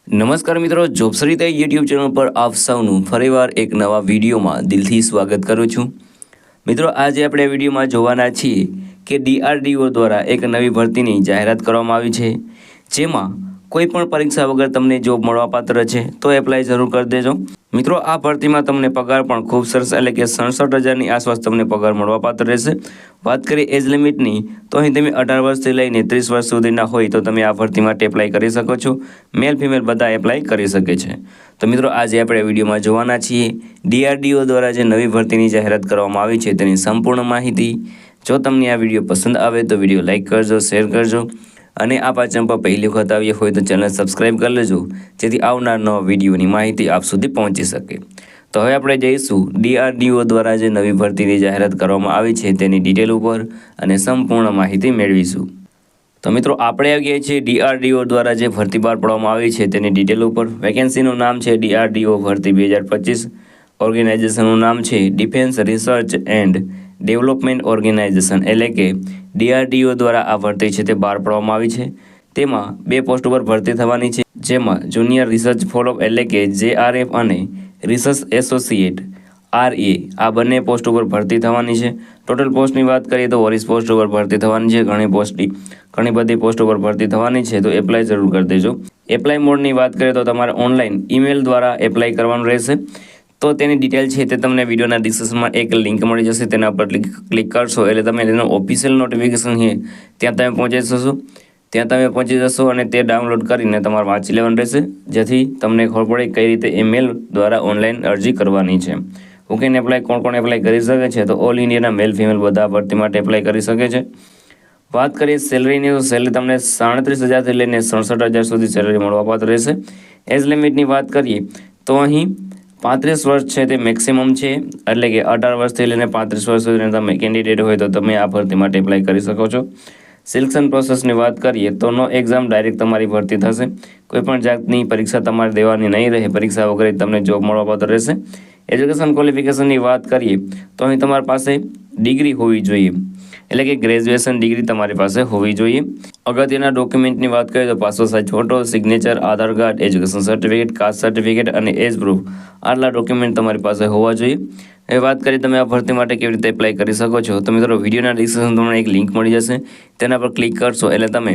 નમસ્કાર મિત્રો, જોબસરી તય યુટ્યુબ ચેનલ પર આપ સૌનું ફરીવાર એક નવા વિડીયોમાં દિલથી સ્વાગત કરું છું। મિત્રો, આજે આપણે વિડીયોમાં જોવાના છીએ કે DRDO દ્વારા એક નવી ભરતીની જાહેરાત કરવામાં આવી છે, જેમાં કોઈ પણ પરીક્ષા વગર તમને જોબ મળવાપાત્ર છે, તો એપ્લાય જરૂર કરી દેજો। મિત્રો, આ ભરતીમાં તમને પગાર પણ ખૂબ સરસ એટલે કે 67,000ની આસપાસ તમને પગાર મળવાપાત્ર રહેશે। વાત કરીએ એજ લિમિટની, તો અહીં તમે 18 વર્ષથી લઈને 30 વર્ષ સુધીના હોય તો તમે આ ભરતી માટે એપ્લાય કરી શકો છો। મેલ ફિમેલ બધા એપ્લાય કરી શકે છે। તો મિત્રો, આજે આપણે વિડીયોમાં જોવાના છીએ DRDO દ્વારા જે નવી ભરતીની જાહેરાત કરવામાં આવી છે તેની સંપૂર્ણ માહિતી। જો તમને આ વિડીયો પસંદ આવે તો વિડીયો લાઇક કરજો, શેર કરજો અને આ ચેનલ પર પહેલી વખત આવ્યા હોય તો ચેનલ સબસ્ક્રાઈબ કરી લેજો, જેથી આવનાર નવા વિડીયોની માહિતી આપ સુધી પહોંચી શકે। તો હવે આપણે જઈશું DRDO દ્વારા જે નવી ભરતીની જાહેરાત કરવામાં આવી છે તેની ડિટેલ ઉપર અને સંપૂર્ણ માહિતી મેળવીશું। તો મિત્રો, આપણે આવી ગયા છીએ DRDO દ્વારા જે ભરતી બહાર પાડવામાં આવી છે તેની ડિટેલ ઉપર। વેકેન્સીનું નામ છે DRDO ભરતી 2025। ઓર્ગેનાઇઝેશનનું નામ છે defence research and development organisation, એટલે કે DRDO દ્વારા આ ભરતી છે તે બહાર પાડવામાં આવી છે। તેમાં 2 પોસ્ટ ઉપર ભરતી થવાની છે, જેમાં જુનિયર રિસર્ચ ફોલો એટલે કે JRF અને રિસર્ચ એસોસિએટ RA આ બંને પોસ્ટ ઉપર ભરતી થવાની છે। ટોટલ પોસ્ટની વાત કરીએ તો 20 પોસ્ટ ઉપર ભરતી થવાની છે। ઘણી બધી પોસ્ટ ઉપર ભરતી થવાની છે, તો એપ્લાય જરૂર કરી દેજો। એપ્લાય મોડની વાત કરીએ તો તમારે ઓનલાઈન ઈમેલ દ્વારા એપ્લાય કરવાનું રહેશે। તો તેની ડિટેલ છે તે તમને વિડીયોના ડિસ્ક્રિપ્શનમાં એક લિંક મળી જશે, તેના પર ક્લિક કરશો એટલે તમે તેનું ઓફિશિયલ નોટિફિકેશન છે ત્યાં તમે પહોંચી જશો અને તે ડાઉનલોડ કરીને તમારે વાંચી લેવાનું રહેશે, જેથી તમને ખબર પડે કઈ રીતે ઈમેલ દ્વારા ઓનલાઈન અરજી કરવાની છે। ઓકે, ને એપ્લાય કોણ એપ્લાય કરી શકે છે? તો ઓલ ઇન્ડિયાના મેલ ફિમેલ બધા ભરતી માટે એપ્લાય કરી શકે છે। વાત કરીએ સેલરીની, તો સેલરી તમને 37,000થી લઈને 67,000 સુધી સેલરી મળવાપાત્ર રહેશે। એજ લિમિટની વાત કરીએ તો અહીં 35 વર્ષ છે તે મેક્સિમમ છે, એટલે કે 18 વર્ષથી લઈને 35 વર્ષ સુધીના તમે કેન્ડિડેટ હોય તો તમે આ ભરતી માટે એપ્લાય કરી શકો છો। સિલેક્શન પ્રોસેસની વાત કરીએ તો નો એક્ઝામ ડાયરેક્ટ તમારી ભરતી થશે। કોઈપણ જાતની પરીક્ષા તમારે દેવાની નહીં રહે, પરીક્ષા વગર તમને જોબ મળવાપાત્ર રહેશે। એજ્યુકેશન ક્વોલિફિકેશનની વાત કરીએ તો અહીં તમારી પાસે ડિગ્રી હોવી જોઈએ, એટલે કે ગ્રેજ્યુએશન ડિગ્રી તમારી પાસે હોવી જોઈએ। અગત્યના ડોક્યુમેન્ટની વાત કરીએ તો passport size photo, signature, Aadhaar card, education certificate, caste certificate અને એજ પ્રૂફ, આટલા ડોક્યુમેન્ટ તમારી પાસે હોવા જોઈએ। હવે વાત કરીએ તમે આ ભરતી માટે કેવી રીતે એપ્લાય કરી શકો છો, તો મિત્રો વિડીયોના ડિસ્ક્રિપ્શનમાં તમને એક લિંક મળી જશે, તેના પર ક્લિક કરશો એટલે તમે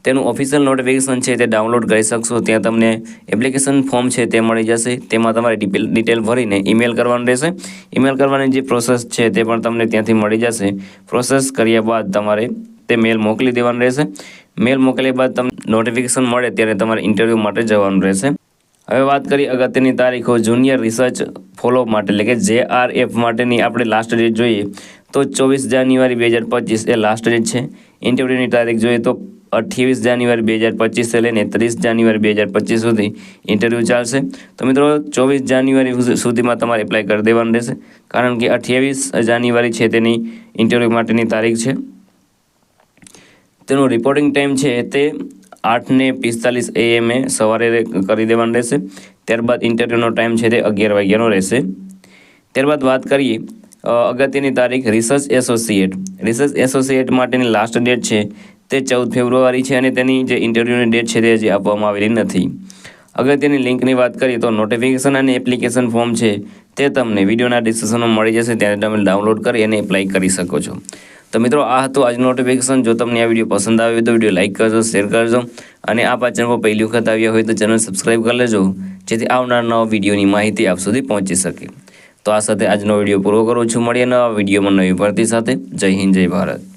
તેનું ઓફિશિયલ નોટિફિકેશન છે તે ડાઉનલોડ કરી શકશો। ત્યાં તમને એપ્લિકેશન ફોર્મ છે તે મળી જશે, તેમાં તમારે ડિટેલ ભરીને ઈમેલ કરવાનું રહેશે। ઈમેલ કરવાની જે પ્રોસેસ છે તે પણ તમને ત્યાંથી મળી જશે। પ્રોસેસ કર્યા બાદ તમારે તે મેલ મોકલી દેવાનું રહેશે। મેલ મોકલ્યા બાદ તમને નોટિફિકેશન મળે ત્યારે તમારે ઇન્ટરવ્યૂ માટે જવાનું રહેશે। હવે વાત કરીએ અગત્યની તારીખો જુનિયર રિસર્ચ ફોલો માટે, એટલે કે JRF માટેની આપણે લાસ્ટ ડેટ જોઈએ તો 24 જાન્યુઆરી 2025 એ લાસ્ટ ડેટ છે। ઇન્ટરવ્યૂની તારીખ જોઈએ તો 28 જાન્યુઆરી 2025 લઈને 30 જાન્યુઆરી 2025 સુધી ઇન્ટરવ્યૂ ચાલશે। તો મિત્રો 24 જાન્યુઆરી સુધીમાં તમારે એપ્લાય કરી દેવાનું રહેશે, કારણ કે 28 જાન્યુઆરી છે તેની ઇન્ટરવ્યૂ માટેની તારીખ છે। તેનો રિપોર્ટિંગ ટાઈમ છે તે 8:45 AM સવારે કરી દેવાનું રહેશે। ત્યારબાદ ઇન્ટરવ્યૂનો ટાઈમ છે તે 11 વાગ્યાનો રહેશે। ત્યારબાદ વાત કરીએ અગત્યની તારીખ રિસર્ચ એસોસિએટ માટેની લાસ્ટ ડેટ છે તે 14 ફેબ્રુઆરી છે અને તેની જે ઇન્ટરવ્યૂની ડેટ છે તે હજી આપવામાં આવેલી નથી। અગત્યની લિંકની વાત કરીએ તો નોટિફિકેશન અને એપ્લિકેશન ફોર્મ છે તે તમને વિડીયોના ડિસ્ક્રિપ્શનમાં મળી જશે, ત્યારે તમે ડાઉનલોડ કરી અને એપ્લાય કરી શકો છો। તો મિત્રો, આ હતું આજનું નોટિફિકેશન। જો તમને આ વિડીયો પસંદ આવ્યો તો વિડીયો લાઇક કરજો, શેર કરજો અને આ ચેનલ પર પહેલી વખત આવ્યા હોય તો ચેનલ સબસ્ક્રાઈબ કરી લેજો, જેથી આવનાર નવા વિડીયોની માહિતી આપ સુધી પહોંચી શકે। તો આ સાથે આજનો વિડીયો પૂરો કરું છું। મળીએ નવા વિડીયોમાં નવી ભરતી સાથે। જય હિન્દ, જય ભારત।